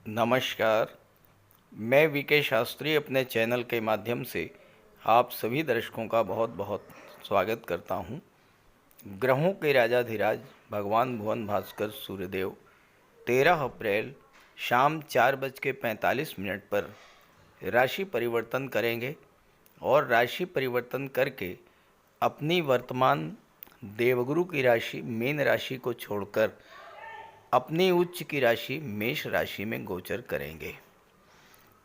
नमस्कार। मैं वीके शास्त्री अपने चैनल के माध्यम से आप सभी दर्शकों का बहुत बहुत स्वागत करता हूं। ग्रहों के राजाधिराज भगवान भुवन भास्कर सूर्यदेव 13 अप्रैल शाम 4:45 पर राशि परिवर्तन करेंगे और राशि परिवर्तन करके अपनी वर्तमान देवगुरु की राशि मीन राशि को छोड़कर अपनी उच्च की राशि मेष राशि में गोचर करेंगे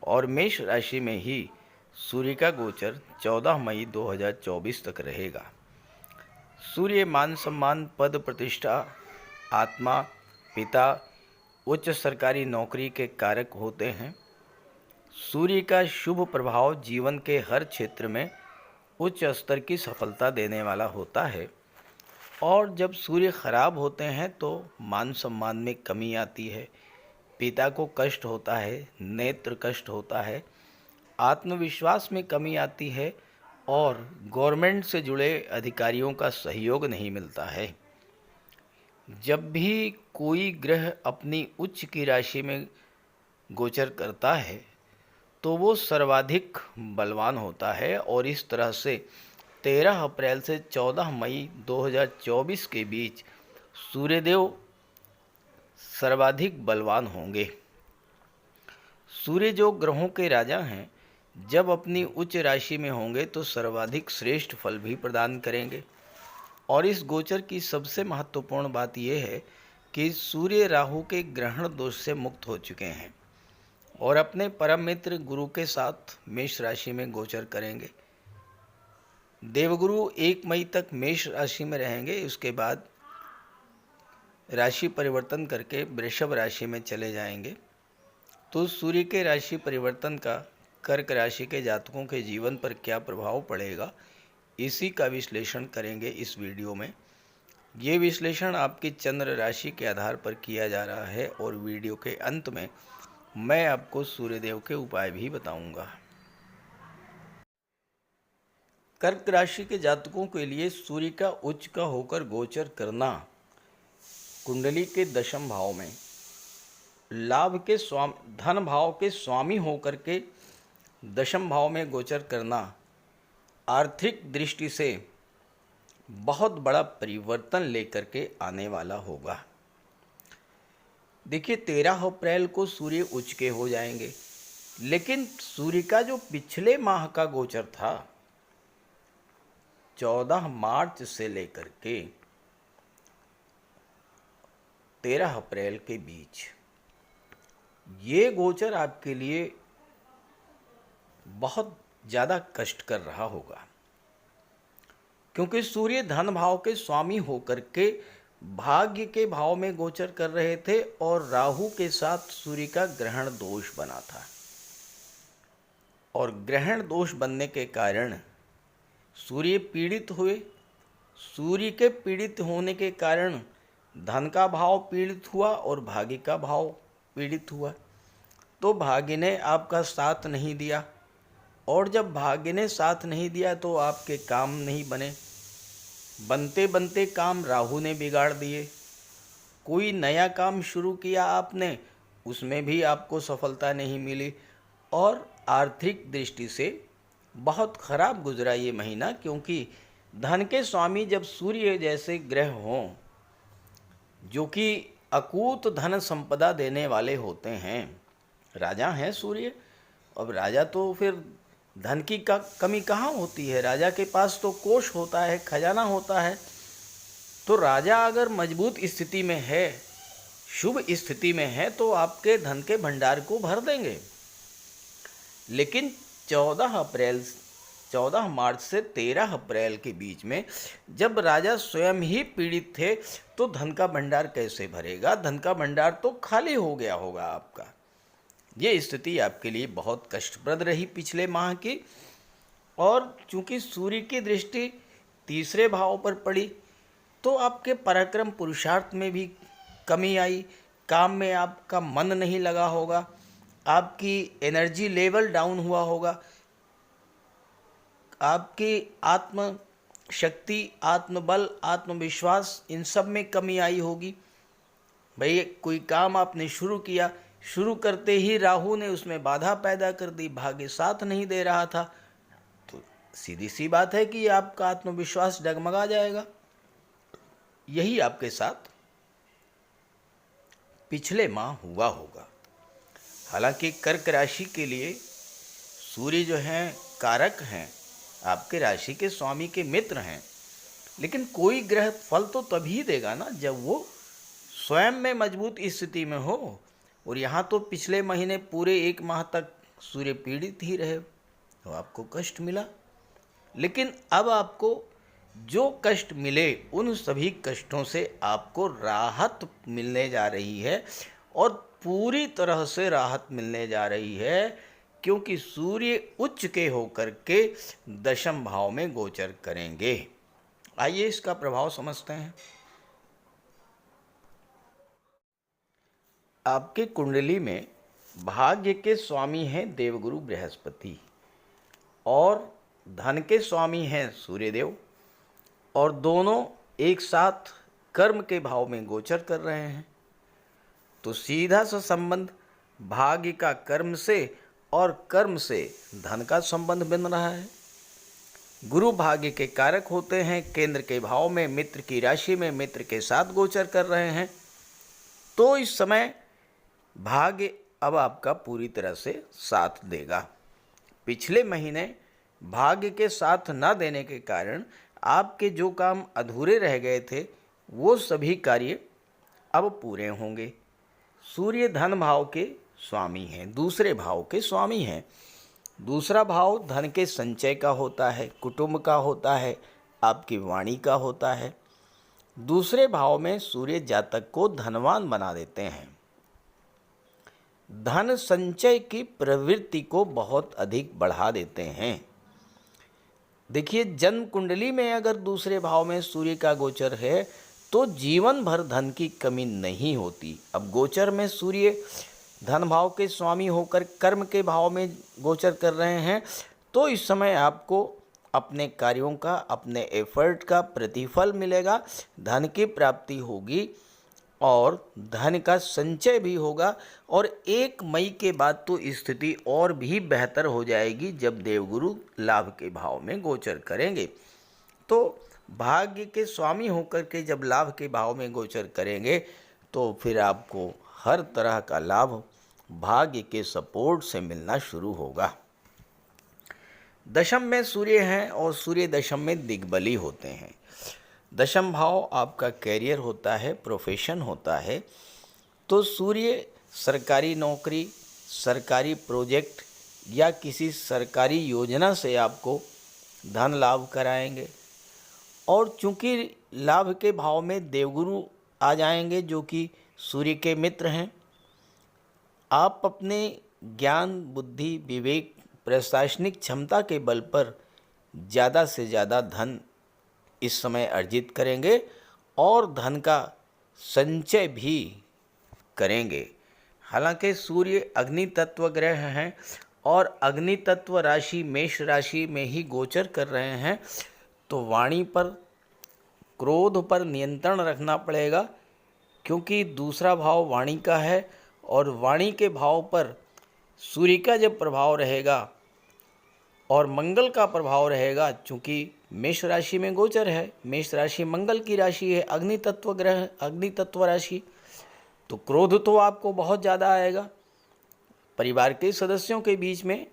और मेष राशि में ही सूर्य का गोचर 14 मई 2024 तक रहेगा। सूर्य मान सम्मान, पद प्रतिष्ठा, आत्मा, पिता, उच्च सरकारी नौकरी के कारक होते हैं। सूर्य का शुभ प्रभाव जीवन के हर क्षेत्र में उच्च स्तर की सफलता देने वाला होता है और जब सूर्य खराब होते हैं तो मान सम्मान में कमी आती है, पिता को कष्ट होता है, नेत्र कष्ट होता है, आत्मविश्वास में कमी आती है और गवर्नमेंट से जुड़े अधिकारियों का सहयोग नहीं मिलता है। जब भी कोई ग्रह अपनी उच्च की राशि में गोचर करता है तो वो सर्वाधिक बलवान होता है और इस तरह से 13 अप्रैल से 14 मई 2024 के बीच सूर्यदेव सर्वाधिक बलवान होंगे। सूर्य जो ग्रहों के राजा हैं, जब अपनी उच्च राशि में होंगे तो सर्वाधिक श्रेष्ठ फल भी प्रदान करेंगे। और इस गोचर की सबसे महत्वपूर्ण बात यह है कि सूर्य राहु के ग्रहण दोष से मुक्त हो चुके हैं और अपने परम मित्र गुरु के साथ मेष राशि में गोचर करेंगे। देवगुरु 1 मई तक मेष राशि में रहेंगे, उसके बाद राशि परिवर्तन करके वृषभ राशि में चले जाएंगे। तो सूर्य के राशि परिवर्तन का कर्क राशि के जातकों के जीवन पर क्या प्रभाव पड़ेगा, इसी का विश्लेषण करेंगे इस वीडियो में। ये विश्लेषण आपकी चंद्र राशि के आधार पर किया जा रहा है और वीडियो के अंत में मैं आपको सूर्यदेव के उपाय भी बताऊंगा। कर्क राशि के जातकों के लिए सूर्य का उच्च का होकर गोचर करना कुंडली के दशम भाव में लाभ के धन भाव के स्वामी होकर के दशम भाव में गोचर करना आर्थिक दृष्टि से बहुत बड़ा परिवर्तन लेकर के आने वाला होगा। देखिए 13 अप्रैल को सूर्य उच्च के हो जाएंगे, लेकिन सूर्य का जो पिछले माह का गोचर था 14 मार्च से लेकर के 13 अप्रैल के बीच, ये गोचर आपके लिए बहुत ज़्यादा कष्ट कर रहा होगा, क्योंकि सूर्य धन भाव के स्वामी होकर के भाग्य के भाव में गोचर कर रहे थे और राहु के साथ सूर्य का ग्रहण दोष बना था और ग्रहण दोष बनने के कारण सूर्य पीड़ित हुए। सूर्य के पीड़ित होने के कारण धन का भाव पीड़ित हुआ और भाग्य का भाव पीड़ित हुआ। तो भाग्य ने आपका साथ नहीं दिया और जब भाग्य ने साथ नहीं दिया तो आपके काम नहीं बने, बनते बनते काम राहु ने बिगाड़ दिए। कोई नया काम शुरू किया आपने, उसमें भी आपको सफलता नहीं मिली और आर्थिक दृष्टि से बहुत खराब गुजरा ये महीना, क्योंकि धन के स्वामी जब सूर्य जैसे ग्रह हों जो कि अकूत धन संपदा देने वाले होते हैं, राजा हैं सूर्य। अब राजा तो फिर धन की कमी कहाँ होती है, राजा के पास तो कोष होता है, खजाना होता है। तो राजा अगर मजबूत स्थिति में है, शुभ स्थिति में है, तो आपके धन के भंडार को भर देंगे। लेकिन 14 मार्च से 13 अप्रैल के बीच में जब राजा स्वयं ही पीड़ित थे तो धन का भंडार कैसे भरेगा? धन का भंडार तो खाली हो गया होगा आपका। ये स्थिति आपके लिए बहुत कष्टप्रद रही पिछले माह की। और चूंकि सूर्य की दृष्टि तीसरे भाव पर पड़ी तो आपके पराक्रम पुरुषार्थ में भी कमी आई, काम में आपका मन नहीं लगा होगा, आपकी एनर्जी लेवल डाउन हुआ होगा, आपकी आत्म शक्ति, आत्मबल, आत्मविश्वास, इन सब में कमी आई होगी। भाई कोई काम आपने शुरू किया, शुरू करते ही राहु ने उसमें बाधा पैदा कर दी, भाग्य साथ नहीं दे रहा था, तो सीधी सी बात है कि आपका आत्मविश्वास डगमगा जाएगा। यही आपके साथ पिछले माह हुआ होगा। हालांकि कर्क राशि के लिए सूर्य जो हैं कारक हैं, आपके राशि के स्वामी के मित्र हैं, लेकिन कोई ग्रह फल तो तभी देगा ना जब वो स्वयं में मजबूत स्थिति में हो। और यहाँ तो पिछले महीने पूरे 1 माह तक सूर्य पीड़ित ही रहे, तो आपको कष्ट मिला। लेकिन अब आपको जो कष्ट मिले उन सभी कष्टों से आपको राहत मिलने जा रही है, और पूरी तरह से राहत मिलने जा रही है, क्योंकि सूर्य उच्च के होकर के दशम भाव में गोचर करेंगे। आइए इसका प्रभाव समझते हैं। आपके कुंडली में भाग्य के स्वामी हैं देवगुरु बृहस्पति, और धन के स्वामी हैं सूर्यदेव, और दोनों एक साथ कर्म के भाव में गोचर कर रहे हैं। तो सीधा सा संबंध भाग्य का कर्म से और कर्म से धन का संबंध बन रहा है। गुरु भाग्य के कारक होते हैं, केंद्र के भाव में मित्र की राशि में मित्र के साथ गोचर कर रहे हैं। तो इस समय भाग्य अब आपका पूरी तरह से साथ देगा। पिछले महीने भाग्य के साथ न देने के कारण आपके जो काम अधूरे रह गए थे वो सभी कार्य अब पूरे होंगे। सूर्य धन भाव के स्वामी हैं, दूसरे भाव के स्वामी हैं। दूसरा भाव धन के संचय का होता है, कुटुंब का होता है, आपकी वाणी का होता है। दूसरे भाव में सूर्य जातक को धनवान बना देते हैं, धन संचय की प्रवृत्ति को बहुत अधिक बढ़ा देते हैं। देखिए, जन्म कुंडली में अगर दूसरे भाव में सूर्य का गोचर है तो जीवन भर धन की कमी नहीं होती। अब गोचर में सूर्य धन भाव के स्वामी होकर कर्म के भाव में गोचर कर रहे हैं, तो इस समय आपको अपने कार्यों का, अपने एफर्ट का प्रतिफल मिलेगा, धन की प्राप्ति होगी और धन का संचय भी होगा। और 1 मई के बाद तो स्थिति और भी बेहतर हो जाएगी जब देवगुरु लाभ के भाव में गोचर करेंगे। तो भाग्य के स्वामी होकर के जब लाभ के भाव में गोचर करेंगे तो फिर आपको हर तरह का लाभ भाग्य के सपोर्ट से मिलना शुरू होगा। दशम में सूर्य हैं और सूर्य दशम में दिग्बली होते हैं। दशम भाव आपका कैरियर होता है, प्रोफेशन होता है। तो सूर्य सरकारी नौकरी, सरकारी प्रोजेक्ट या किसी सरकारी योजना से आपको धन लाभ कराएंगे। और चूंकि लाभ के भाव में देवगुरु आ जाएंगे जो कि सूर्य के मित्र हैं, आप अपने ज्ञान, बुद्धि, विवेक, प्रशासनिक क्षमता के बल पर ज़्यादा से ज़्यादा धन इस समय अर्जित करेंगे और धन का संचय भी करेंगे। हालांकि सूर्य अग्नि तत्व ग्रह हैं और अग्नि तत्व राशि मेष राशि में ही गोचर कर रहे हैं, तो वाणी पर, क्रोध पर नियंत्रण रखना पड़ेगा, क्योंकि दूसरा भाव वाणी का है और वाणी के भाव पर सूर्य का जब प्रभाव रहेगा और मंगल का प्रभाव रहेगा, चूँकि मेष राशि में गोचर है, मेष राशि मंगल की राशि है, अग्नि तत्व ग्रह, अग्नि तत्व राशि, तो क्रोध तो आपको बहुत ज़्यादा आएगा। परिवार के सदस्यों के बीच में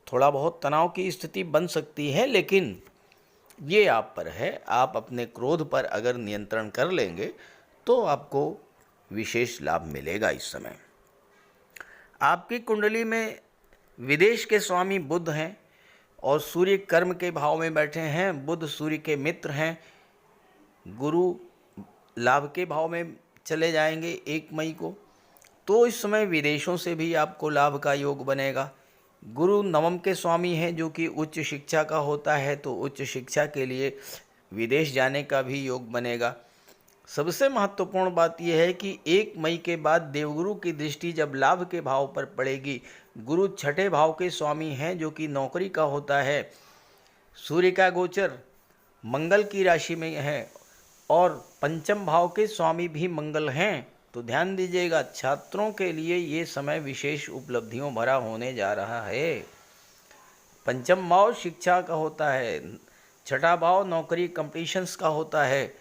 थोड़ा बहुत तनाव की स्थिति बन सकती है, लेकिन ये आप पर है। आप अपने क्रोध पर अगर नियंत्रण कर लेंगे तो आपको विशेष लाभ मिलेगा। इस समय आपकी कुंडली में विदेश के स्वामी बुध हैं और सूर्य कर्म के भाव में बैठे हैं। बुध सूर्य के मित्र हैं। गुरु लाभ के भाव में चले जाएंगे 1 मई को, तो इस समय विदेशों से भी आपको लाभ का योग बनेगा। गुरु नवम के स्वामी हैं जो कि उच्च शिक्षा का होता है, तो उच्च शिक्षा के लिए विदेश जाने का भी योग बनेगा। सबसे महत्वपूर्ण बात यह है कि 1 मई के बाद देवगुरु की दृष्टि जब लाभ के भाव पर पड़ेगी, गुरु 6ठे भाव के स्वामी हैं जो कि नौकरी का होता है। सूर्य का गोचर मंगल की राशि में है और पंचम भाव के स्वामी भी मंगल हैं, तो ध्यान दीजिएगा, छात्रों के लिए ये समय विशेष उपलब्धियों भरा होने जा रहा है। पंचम भाव शिक्षा का होता है, छठा भाव नौकरी कंपटीशंस का होता है,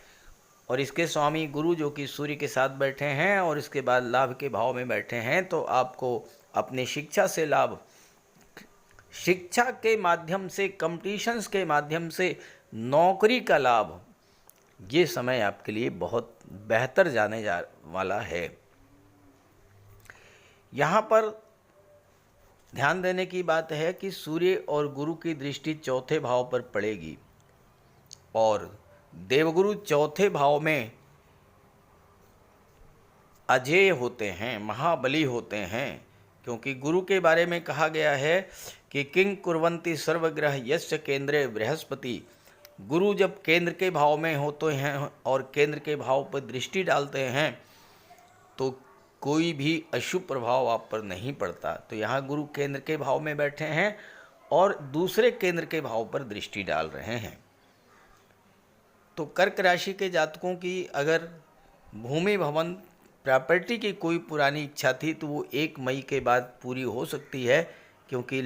और इसके स्वामी गुरु जो कि सूर्य के साथ बैठे हैं और इसके बाद लाभ के भाव में बैठे हैं, तो आपको अपनी शिक्षा से लाभ, शिक्षा के माध्यम से, कंपटीशंस के माध्यम से नौकरी का लाभ, ये समय आपके लिए बहुत बेहतर जाने जा वाला है। यहाँ पर ध्यान देने की बात है कि सूर्य और गुरु की दृष्टि चौथे भाव पर पड़ेगी, और देवगुरु चौथे भाव में अजेय होते हैं, महाबली होते हैं, क्योंकि गुरु के बारे में कहा गया है कि किंग कुर्वन्ति सर्वग्रह यस्य केंद्रे बृहस्पति। गुरु जब केंद्र के भाव में होते हैं और केंद्र के भाव पर दृष्टि डालते हैं तो कोई भी अशुभ प्रभाव आप पर नहीं पड़ता। तो यहाँ गुरु केंद्र के भाव में बैठे हैं और दूसरे केंद्र के भाव पर दृष्टि डाल रहे हैं। तो कर्क राशि के जातकों की अगर भूमि भवन प्रॉपर्टी की कोई पुरानी इच्छा थी तो वो 1 मई के बाद पूरी हो सकती है, क्योंकि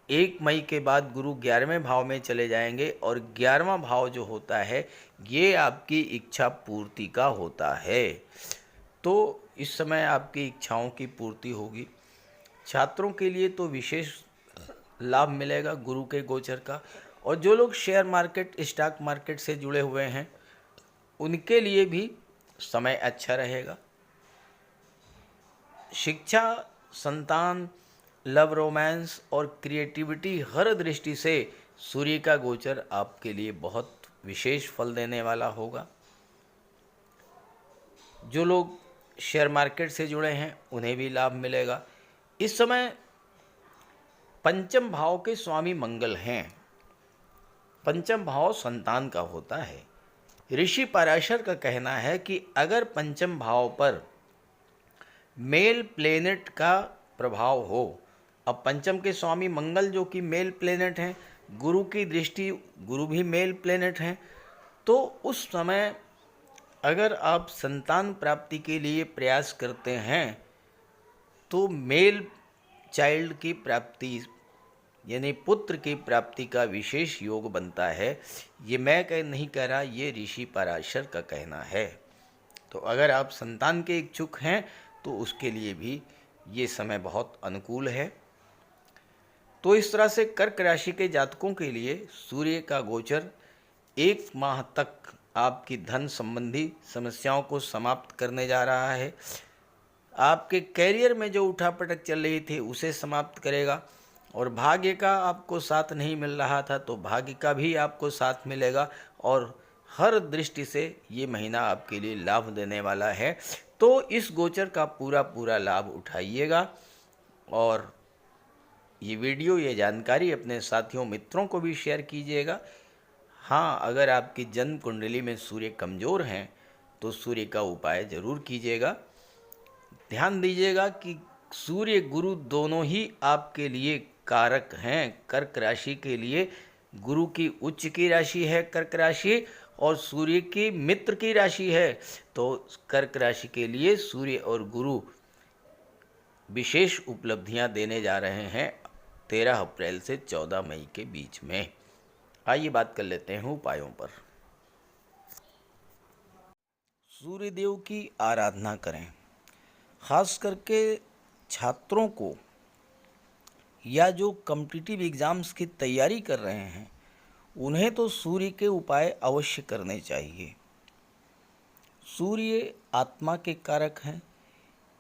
1 मई के बाद गुरु 11वें भाव में चले जाएंगे और 11वां भाव जो होता है ये आपकी इच्छा पूर्ति का होता है। तो इस समय आपकी इच्छाओं की पूर्ति होगी। छात्रों के लिए तो विशेष लाभ मिलेगा गुरु के गोचर का, और जो लोग शेयर मार्केट, स्टॉक मार्केट से जुड़े हुए हैं उनके लिए भी समय अच्छा रहेगा। शिक्षा, संतान, लव, रोमांस और क्रिएटिविटी, हर दृष्टि से सूर्य का गोचर आपके लिए बहुत विशेष फल देने वाला होगा। जो लोग शेयर मार्केट से जुड़े हैं उन्हें भी लाभ मिलेगा। इस समय पंचम भाव के स्वामी मंगल हैं। पंचम भाव संतान का होता है। ऋषि पराशर का कहना है कि अगर पंचम भाव पर मेल प्लेनेट का प्रभाव हो, अब पंचम के स्वामी मंगल जो कि मेल प्लेनेट हैं, गुरु की दृष्टि, गुरु भी मेल प्लेनेट हैं, तो उस समय अगर आप संतान प्राप्ति के लिए प्रयास करते हैं तो मेल चाइल्ड की प्राप्ति यानी पुत्र की प्राप्ति का विशेष योग बनता है। ये मैं नहीं कह रहा, ये ऋषि पराशर का कहना है। तो अगर आप संतान के इच्छुक हैं तो उसके लिए भी ये समय बहुत अनुकूल है। तो इस तरह से कर्क राशि के जातकों के लिए सूर्य का गोचर 1 माह तक आपकी धन संबंधी समस्याओं को समाप्त करने जा रहा है। आपके कैरियर में जो उठापटक चल रही थी उसे समाप्त करेगा, और भाग्य का आपको साथ नहीं मिल रहा था तो भाग्य का भी आपको साथ मिलेगा, और हर दृष्टि से ये महीना आपके लिए लाभ देने वाला है। तो इस गोचर का पूरा लाभ उठाइएगा, और ये वीडियो, ये जानकारी अपने साथियों, मित्रों को भी शेयर कीजिएगा। हाँ, अगर आपकी जन्म कुंडली में सूर्य कमज़ोर हैं तो सूर्य का उपाय ज़रूर कीजिएगा। ध्यान दीजिएगा कि सूर्य गुरु दोनों ही आपके लिए कारक हैं। कर्क राशि के लिए गुरु की उच्च की राशि है कर्क राशि, और सूर्य की मित्र की राशि है। तो कर्क राशि के लिए सूर्य और गुरु विशेष उपलब्धियां देने जा रहे हैं 13 अप्रैल से 14 मई के बीच में। आइए बात कर लेते हैं उपायों पर। सूर्यदेव की आराधना करें। खास करके छात्रों को या जो कॉम्पिटिटिव एग्ज़ाम्स की तैयारी कर रहे हैं उन्हें तो सूर्य के उपाय अवश्य करने चाहिए। सूर्य आत्मा के कारक हैं।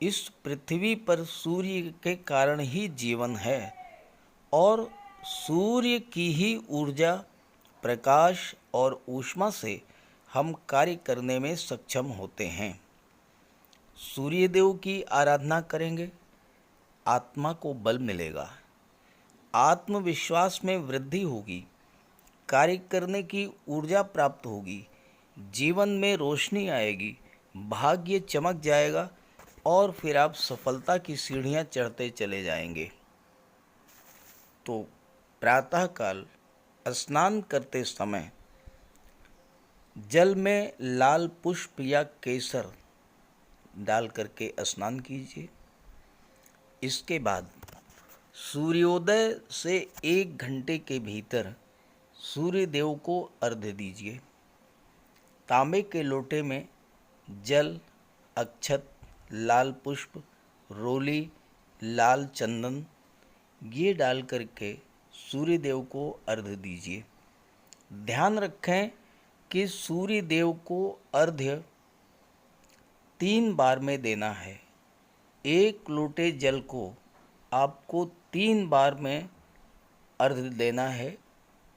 इस पृथ्वी पर सूर्य के कारण ही जीवन है, और सूर्य की ही ऊर्जा, प्रकाश और ऊष्मा से हम कार्य करने में सक्षम होते हैं। सूर्यदेव की आराधना करेंगे, आत्मा को बल मिलेगा, आत्मविश्वास में वृद्धि होगी, कार्य करने की ऊर्जा प्राप्त होगी, जीवन में रोशनी आएगी, भाग्य चमक जाएगा, और फिर आप सफलता की सीढ़ियां चढ़ते चले जाएंगे। तो प्रातःकाल स्नान करते समय जल में लाल पुष्प या केसर डाल करके स्नान कीजिए। इसके बाद सूर्योदय से 1 घंटे के भीतर सूर्य देव को अर्घ्य दीजिए। तांबे के लोटे में जल, अक्षत, लाल पुष्प, रोली, लाल चंदन ये डाल करके सूर्य देव को अर्घ्य दीजिए। ध्यान रखें कि सूर्य देव को अर्घ्य 3 बार में देना है। 1 लोटे जल को आपको 3 बार में अर्घ्य देना है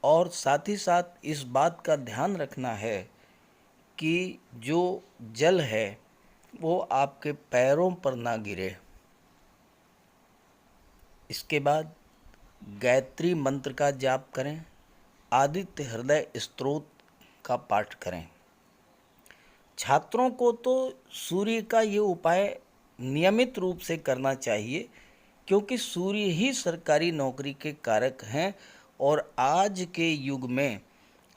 और साथ ही साथ इस बात का ध्यान रखना है कि जो जल है वो आपके पैरों पर ना गिरे। इसके बाद गायत्री मंत्र का जाप करें, आदित्य हृदय स्तोत्र का पाठ करें। छात्रों को तो सूर्य का ये उपाय नियमित रूप से करना चाहिए, क्योंकि सूर्य ही सरकारी नौकरी के कारक हैं और आज के युग में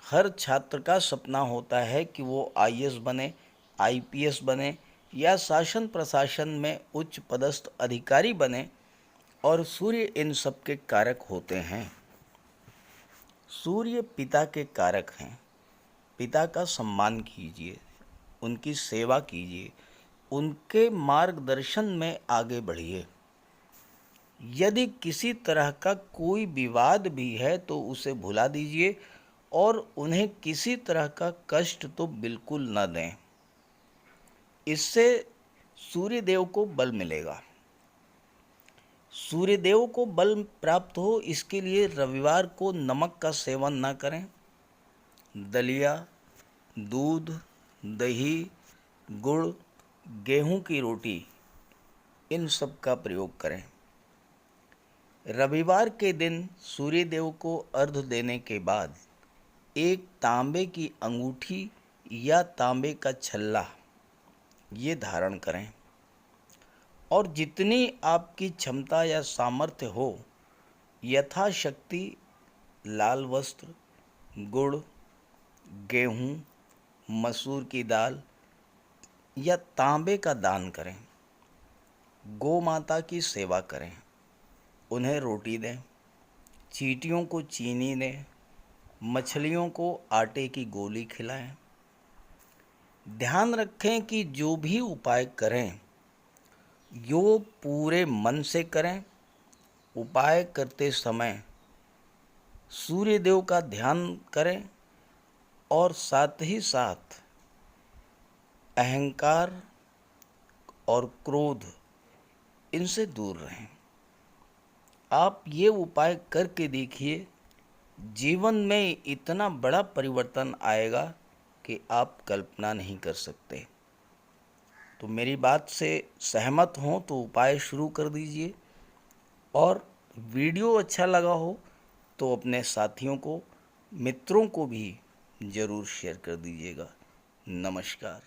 हर छात्र का सपना होता है कि वो आईएएस बने, आईपीएस बने या शासन प्रशासन में उच्च पदस्थ अधिकारी बने, और सूर्य इन सब के कारक होते हैं। सूर्य पिता के कारक हैं। पिता का सम्मान कीजिए, उनकी सेवा कीजिए, उनके मार्गदर्शन में आगे बढ़िए। यदि किसी तरह का कोई विवाद भी है तो उसे भुला दीजिए और उन्हें किसी तरह का कष्ट तो बिल्कुल न दें। इससे सूर्यदेव को बल मिलेगा। सूर्यदेव को बल प्राप्त हो, इसके लिए रविवार को नमक का सेवन न करें। दलिया, दूध, दही, गुड़, गेहूं की रोटी इन सब का प्रयोग करें। रविवार के दिन सूर्यदेव को अर्घ्य देने के बाद एक तांबे की अंगूठी या तांबे का छल्ला ये धारण करें और जितनी आपकी क्षमता या सामर्थ्य हो यथाशक्ति लाल वस्त्र, गुड़, गेहूं, मसूर की दाल या तांबे का दान करें। गौ माता की सेवा करें, उन्हें रोटी दें, चींटियों को चीनी दें, मछलियों को आटे की गोली खिलाएं। ध्यान रखें कि जो भी उपाय करें यो पूरे मन से करें। उपाय करते समय सूर्यदेव का ध्यान करें और साथ ही साथ अहंकार और क्रोध इनसे दूर रहें। आप ये उपाय करके देखिए, जीवन में इतना बड़ा परिवर्तन आएगा कि आप कल्पना नहीं कर सकते। तो मेरी बात से सहमत हों तो उपाय शुरू कर दीजिए, और वीडियो अच्छा लगा हो तो अपने साथियों को, मित्रों को भी ज़रूर शेयर कर दीजिएगा। नमस्कार।